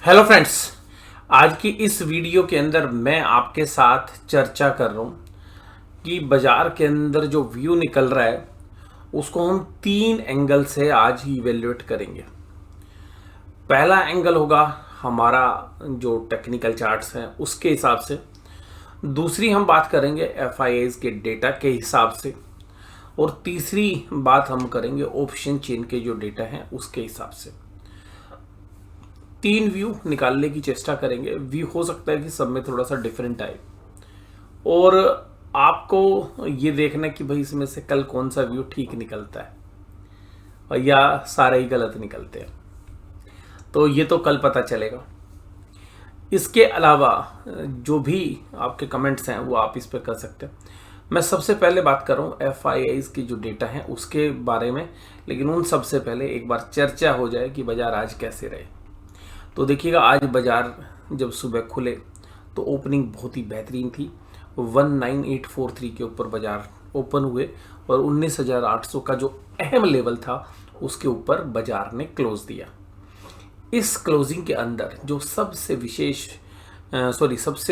Hello friends. आज की इस वीडियो के अंदर मैं आपके साथ चर्चा कर रहा हूँ कि बाजार के अंदर जो व्यू निकल रहा है उसको हम तीन एंगल से आज इवेल्युएट करेंगे। पहला एंगल होगा हमारा जो टेक्निकल चार्ट्स हैं उसके हिसाब से। दूसरी हम बात करेंगे एफआईआईज के डेटा के हिसाब से। और तीसरी बात हम करेंगे ऑप्शन चेन के जो डेटा हैं उसके हिसाब से। तीन व्यू निकालने की चेष्टा करेंगे। व्यू हो सकता है कि सब में थोड़ा सा डिफरेंट आए और आपको ये देखना कि भाई इसमें से कल कौन सा व्यू ठीक निकलता है और या सारे ही गलत निकलते हैं, तो ये तो कल पता चलेगा। इसके अलावा जो भी आपके कमेंट्स हैं वो आप इस पर कर सकते हैं। मैं सबसे पहले बात कर रहा हूँ एफआईआईज की जो डेटा है उसके बारे में, लेकिन उन सबसे पहले एक बार चर्चा हो जाए कि बाजार आज कैसे रहे। तो देखिएगा, आज बाजार जब सुबह खुले तो ओपनिंग बहुत ही बेहतरीन थी। 19843 के ऊपर बाजार ओपन हुए और 19,800 का जो अहम लेवल था उसके ऊपर बाजार ने क्लोज दिया। इस क्लोजिंग के अंदर जो सबसे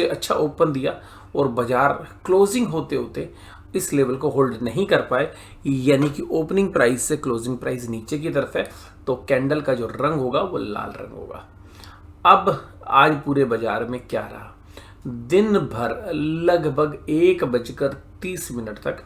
अच्छा ओपन दिया और बाजार क्लोजिंग होते होते इस लेवल को होल्ड नहीं कर पाए, यानी कि ओपनिंग प्राइस से क्लोजिंग प्राइस नीचे की तरफ है, तो कैंडल का जो रंग होगा वो लाल रंग होगा। अब आज पूरे बाजार में क्या रहा, दिन भर लगभग 1:30 तक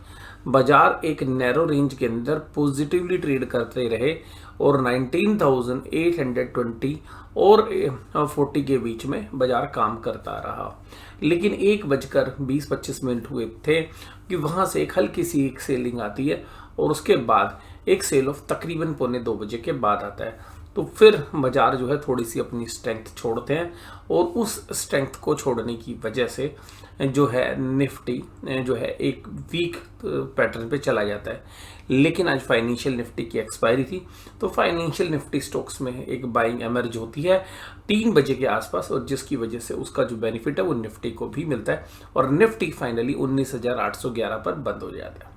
बाजार एक नैरो रेंज के अंदर पॉजिटिवली ट्रेड करते रहे और 19,820 और 40 के बीच में बाजार काम करता रहा। लेकिन 1:20-25 हुए थे कि वहां से एक हल्की सी एक सेलिंग आती है और उसके बाद एक सेल ऑफ तकरीबन 1:45 के बाद आता है। तो फिर बाजार जो है थोड़ी सी अपनी स्ट्रेंथ छोड़ते हैं और उस स्ट्रेंथ को छोड़ने की वजह से जो है निफ्टी जो है एक वीक पैटर्न पे चला जाता है। लेकिन आज फाइनेंशियल निफ्टी की एक्सपायरी थी, तो फाइनेंशियल निफ्टी स्टॉक्स में एक बाइंग एमर्ज होती है 3 बजे के आसपास, और जिसकी वजह से उसका जो बेनिफिट है वो निफ्टी को भी मिलता है और निफ्टी फाइनली 19,811 पर बंद हो जाता है।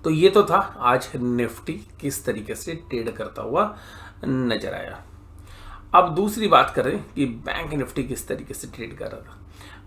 तो ये तो था आज निफ्टी किस तरीके से ट्रेड करता हुआ नजर आया। अब दूसरी बात करें कि बैंक निफ्टी किस तरीके से ट्रेड कर रहा था।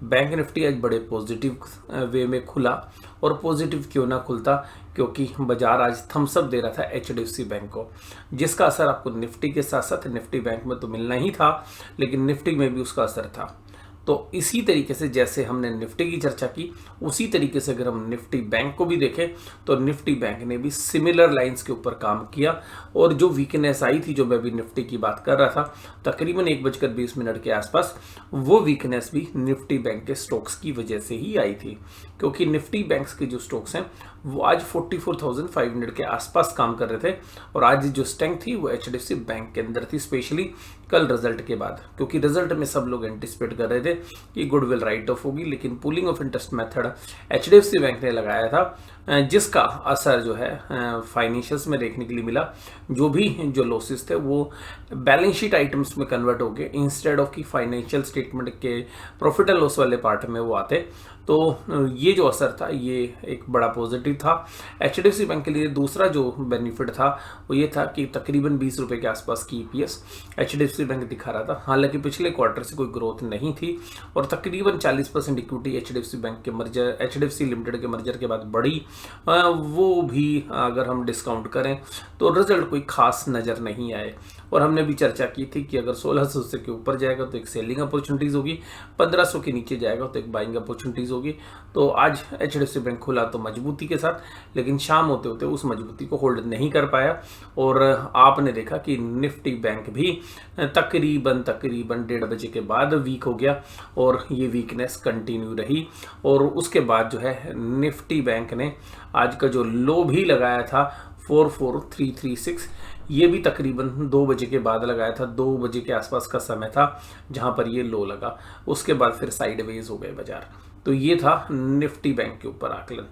बैंक निफ्टी आज बड़े पॉजिटिव वे में खुला, और पॉजिटिव क्यों ना खुलता, क्योंकि बाजार आज थम्सअप दे रहा था एचडीएफसी बैंक को, जिसका असर आपको निफ्टी के साथ साथ निफ्टी बैंक में तो मिलना ही था, लेकिन निफ्टी में भी उसका असर था। तो इसी तरीके से जैसे हमने निफ्टी की चर्चा की, उसी तरीके से अगर हम निफ्टी बैंक को भी देखें तो निफ्टी बैंक ने भी सिमिलर लाइंस के ऊपर काम किया, और जो वीकनेस आई थी, जो मैं भी निफ्टी की बात कर रहा था, तकरीबन 1:20 के आसपास, वो वीकनेस भी निफ्टी बैंक के स्टॉक्स की वजह से ही आई थी, क्योंकि निफ्टी बैंक्स के जो स्टॉक्स हैं वो आज 44,500 के आसपास काम कर रहे थे, और आज जो स्ट्रेंथ थी वो एचडीएफसी बैंक के अंदर थी, स्पेशली कल रिजल्ट के बाद, क्योंकि रिजल्ट में सब लोग एंटिसिपेट कर रहे थे कि गुडविल राइट ऑफ होगी, लेकिन pooling of interest method HDFC bank ने लगाया था, जिसका असर जो है फाइनेंशियल्स में देखने के लिए मिला। जो लॉसेस थे वो बैलेंस शीट आइटम्स में कन्वर्ट हो गए, इंस्टेड ऑफ कि फाइनेंशियल स्टेटमेंट के प्रॉफिट एंड लॉस वाले पार्ट में वो आते। तो ये जो असर था ये एक बड़ा पॉजिटिव था एचडीएफसी बैंक के लिए। दूसरा जो बेनिफिट था वो ये था कि तकरीबन 20 रुपए के आसपास की ईपीएस एचडीएफसी बैंक दिखा रहा था। हालांकि पिछले क्वार्टर से कोई ग्रोथ नहीं थी, और तकरीबन 40% इक्विटी एचडीएफसी बैंक के मर्जर, एचडीएफसी लिमिटेड के मर्जर के बाद बढ़ी। वो भी अगर हम डिस्काउंट करें तो रिजल्ट कोई खास नज़र नहीं आए, और हमने भी चर्चा की थी कि अगर 1600 से के ऊपर जाएगा तो एक सेलिंग अपॉर्चुनिटीज़ होगी, 1500 के नीचे जाएगा तो एक बाइंग अपॉर्चुनिटीज़ होगी। तो आज एचडीएफसी बैंक खुला तो मजबूती के साथ, लेकिन शाम होते होते उस मजबूती को होल्ड नहीं कर पाया, और आपने देखा कि निफ्टी बैंक भी तकरीबन 1:30 बजे के बाद वीक हो गया, और ये वीकनेस कंटिन्यू रही। और उसके बाद जो है निफ्टी बैंक ने आज का जो लो भी लगाया था 44336, ये भी तकरीबन 2 बजे के बाद लगाया था। 2 बजे के आसपास का समय था जहां पर ये लो लगा, उसके बाद फिर साइडवेज हो गए बाजार। तो ये था निफ्टी बैंक के ऊपर आकलन।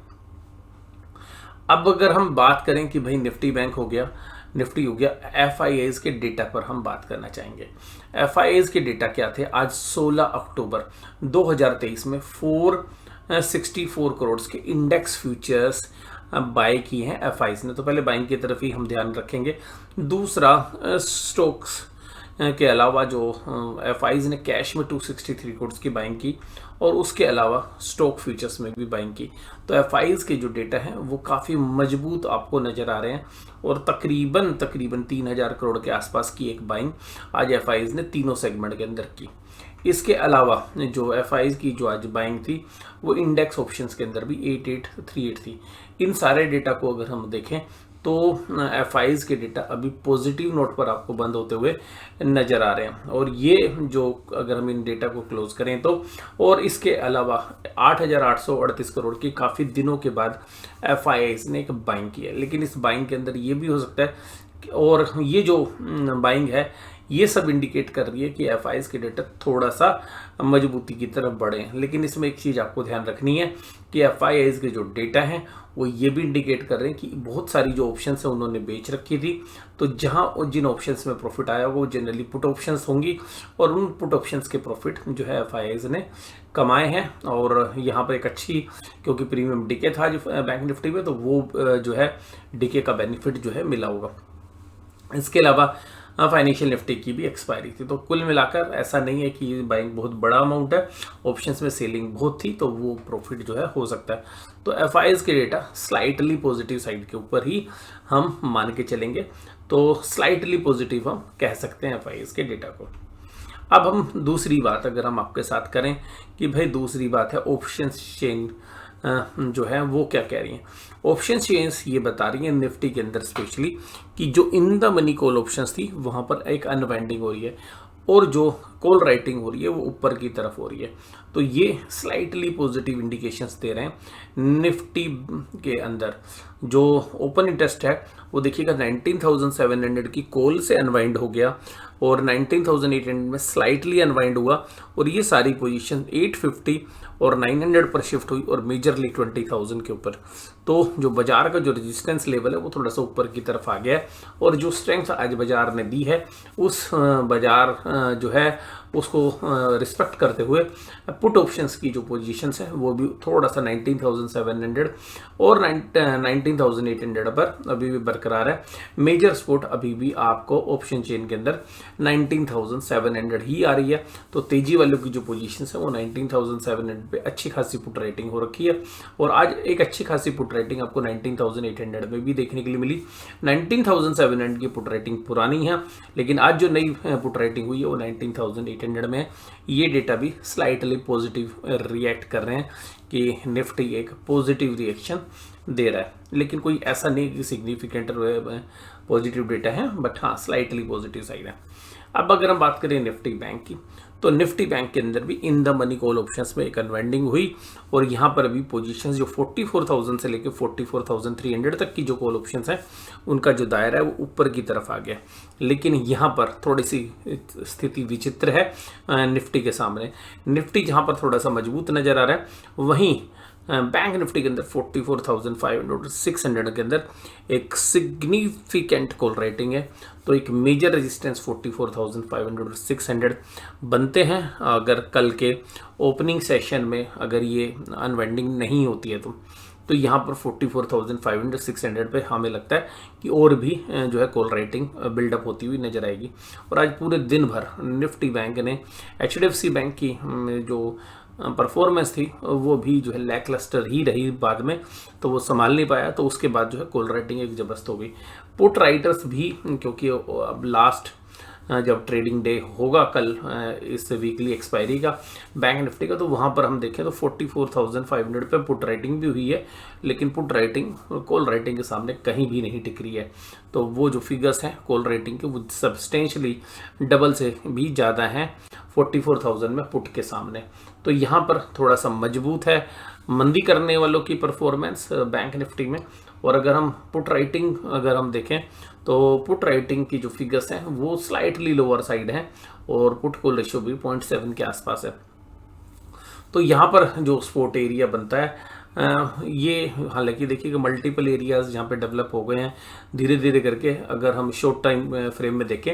अब अगर हम बात करें कि भाई निफ्टी बैंक हो गया, निफ्टी हो गया, एफआईआईज के डेटा पर हम बात करना चाहेंगे। एफआईआईज के डेटा क्या थे आज 16 अक्टूबर 2023 में 464 करोड़ के इंडेक्स फ्यूचर्स बाय की हैं एफआईज ने। तो पहले बाइंग की तरफ ही हम ध्यान रखेंगे। दूसरा स्टॉक्स के अलावा जो एफआईज ने कैश में 263 करोड़ की बाइंग की और उसके अलावा स्टॉक फ्यूचर्स में भी बाइंग की। तो एफआईज के जो डेटा हैं वो काफ़ी मजबूत आपको नज़र आ रहे हैं और तकरीबन 3000 करोड़ के आसपास की एक बाइंग आज एफआईज ने तीनों सेगमेंट के अंदर की। इसके अलावा जो एफआईज की जो आज बाइंग थी वो इंडेक्स ऑप्शंस के अंदर भी 8838 थी। इन सारे डेटा को अगर हम देखें तो एफआईज के डेटा अभी पॉजिटिव नोट पर आपको बंद होते हुए नज़र आ रहे हैं। और ये जो अगर हम इन डेटा को क्लोज करें तो और इसके अलावा 8838 करोड़ की काफ़ी दिनों के बाद एफआईज ने एक बाइंग की है। लेकिन इस बाइंग के अंदर ये भी हो सकता है और ये जो बाइंग है ये सब इंडिकेट कर रही है कि एफआईज के डेटा थोड़ा सा मजबूती की तरफ बढ़े हैं। लेकिन इसमें एक चीज़ आपको ध्यान रखनी है कि एफआईज के जो डेटा हैं वो ये भी इंडिकेट कर रहे हैं कि बहुत सारी जो ऑप्शंस हैं उन्होंने बेच रखी थी। तो जहां जिन ऑप्शंस में प्रॉफिट आया वो जनरली पुट ऑप्शंस होंगी और उन पुट ऑप्शंस के प्रॉफिट जो है एफआईज ने कमाए हैं। और यहाँ पर एक अच्छी क्योंकि प्रीमियम डीके था जो बैंक निफ्टी में, तो वो जो है डीके का बेनिफिट जो है मिला होगा। इसके अलावा फाइनेंशियल निफ्टी की भी एक्सपायरी थी। तो कुल मिलाकर ऐसा नहीं है कि ये बाइंग बहुत बड़ा अमाउंट है, ऑप्शंस में सेलिंग बहुत थी तो वो प्रॉफिट जो है हो सकता है। तो एफआईज के डेटा स्लाइटली पॉजिटिव साइड के ऊपर ही हम मान के चलेंगे। तो स्लाइटली पॉजिटिव हम कह सकते हैं एफआईज के डेटा को। अब हम दूसरी बात अगर हम आपके साथ करें कि भाई दूसरी बात है ऑप्शंस चेन जो है वो क्या कह रही हैं। ऑप्शन चेन्स ये बता रही है निफ्टी के अंदर स्पेशली कि जो in the money call options थी वहां पर एक अनवाइंडिंग हो रही है और जो कॉल राइटिंग हो रही है वो ऊपर की तरफ हो रही है। तो ये स्लाइटली पॉजिटिव इंडिकेशंस दे रहे हैं निफ्टी के अंदर। जो ओपन इंटरेस्ट है वो देखिएगा 19,700 की कॉल से अनवाइंड हो गया और 19,800 में स्लाइटली अनवाइंड हुआ और ये सारी पोजीशन 850 और 900 पर शिफ्ट हुई और मेजरली 20,000 के ऊपर। तो जो बाजार का जो रेजिस्टेंस लेवल है वो थोड़ा सा ऊपर की तरफ आ गया है और जो स्ट्रेंथ आज बाजार ने दी है उस बाजार जो है उसको रिस्पेक्ट करते हुए पुट ऑप्शंस की जो पोजीशंस है वो भी थोड़ा सा 19,700 और 19,800 पर अभी भी बरकरार है। मेजर सपोर्ट अभी भी आपको ऑप्शन चेन के अंदर 19,700 ही आ रही है। तो तेजी वालों की जो पोजीशंस है वो 19,700 पे अच्छी खासी पुट रेटिंग हो रखी है और आज एक अच्छी खासी पुट रेटिंग आपको 19,800 में भी देखने के लिए मिली। 19,700 की पुट रेटिंग पुरानी है लेकिन आज जो नई पुट रेटिंग हुई है वो 19,800 में है। ये डेटा भी स्लाइटली पॉजिटिव रिएक्ट कर रहे हैं कि निफ्टी एक पॉजिटिव रिएक्शन दे रहा है। लेकिन कोई ऐसा नहीं कि सिग्निफिकेंट पॉजिटिव डेटा है बट हाँ स्लाइटली पॉजिटिव साइड है। अब अगर हम बात करें निफ्टी बैंक की तो निफ्टी बैंक के अंदर भी in the money call options में एक अनवाइंडिंग हुई और यहाँ पर अभी पोजीशंस जो 44,000 से लेकर 44,300 तक की जो कॉल ऑप्शंस हैं उनका जो दायरा है वो ऊपर की तरफ आ गया। लेकिन यहाँ पर थोड़ी सी स्थिति विचित्र है निफ्टी के सामने। निफ्टी जहाँ पर थोड़ा सा मजबूत नजर आ रहा है वहीं बैंक निफ्टी के अंदर 44,500 और 600 के अंदर एक सिग्निफिकेंट कॉल रेटिंग है। तो एक मेजर रेजिस्टेंस 44,500 और 600 बनते हैं अगर कल के ओपनिंग सेशन में अगर ये अनवाइंडिंग नहीं होती है तो यहाँ पर 44,500 600 पे हमें लगता है कि और भी जो है कॉल राइटिंग बिल्डअप होती हुई नजर आएगी। और आज पूरे दिन भर निफ्टी बैंक ने HDFC बैंक की जो परफॉर्मेंस थी वो भी जो है लैकलस्टर ही रही बाद में, तो वो संभाल नहीं पाया। तो उसके बाद जो है कॉल राइटिंग एक जबरदस्त हो गई। पुट राइटर्स भी क्योंकि अब लास्ट जब ट्रेडिंग डे होगा कल इस वीकली एक्सपायरी का बैंक निफ्टी का तो वहाँ पर हम देखें तो 44,500 पे पुट राइटिंग भी हुई है लेकिन पुट राइटिंग कॉल राइटिंग के सामने कहीं भी नहीं टिक रही है। तो वो जो फिगर्स हैं कॉल राइटिंग के वो सब्सटेंशली डबल से भी ज़्यादा हैं 44,000 में पुट के सामने। तो यहाँ पर थोड़ा सा मजबूत है मंदी करने वालों की परफॉर्मेंस बैंक निफ्टी में। और अगर हम पुट राइटिंग अगर हम देखें तो पुट राइटिंग की जो फिगर्स हैं वो स्लाइटली लोअर साइड हैं और पुट कॉल रेशियो भी 0.7 के आसपास है। तो यहाँ पर जो स्पोर्ट एरिया बनता है ये हालांकि देखिए कि मल्टीपल एरियाज यहाँ पे डेवलप हो गए हैं धीरे धीरे करके अगर हम शॉर्ट टाइम फ्रेम में देखें।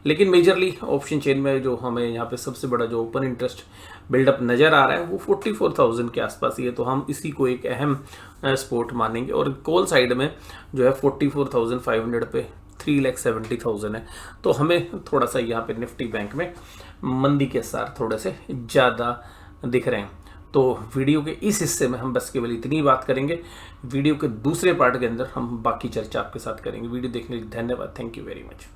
लेकिन मेजरली ऑप्शन चेन में जो हमें यहाँ पे सबसे बड़ा जो ओपन इंटरेस्ट बिल्डअप नज़र आ रहा है वो 44,000 के आसपास ही है। तो हम इसी को एक अहम स्पोर्ट मानेंगे। और कॉल साइड में जो है 44,500 पे 3,70,000 है। तो हमें थोड़ा सा यहाँ पे निफ्टी बैंक में मंदी के साथ थोड़े से ज़्यादा दिख रहे हैं। तो वीडियो के इस हिस्से में हम बस केवल इतनी बात करेंगे। वीडियो के दूसरे पार्ट के अंदर हम बाकी चर्चा आपके साथ करेंगे। वीडियो देखने के लिए धन्यवाद। Thank you very much.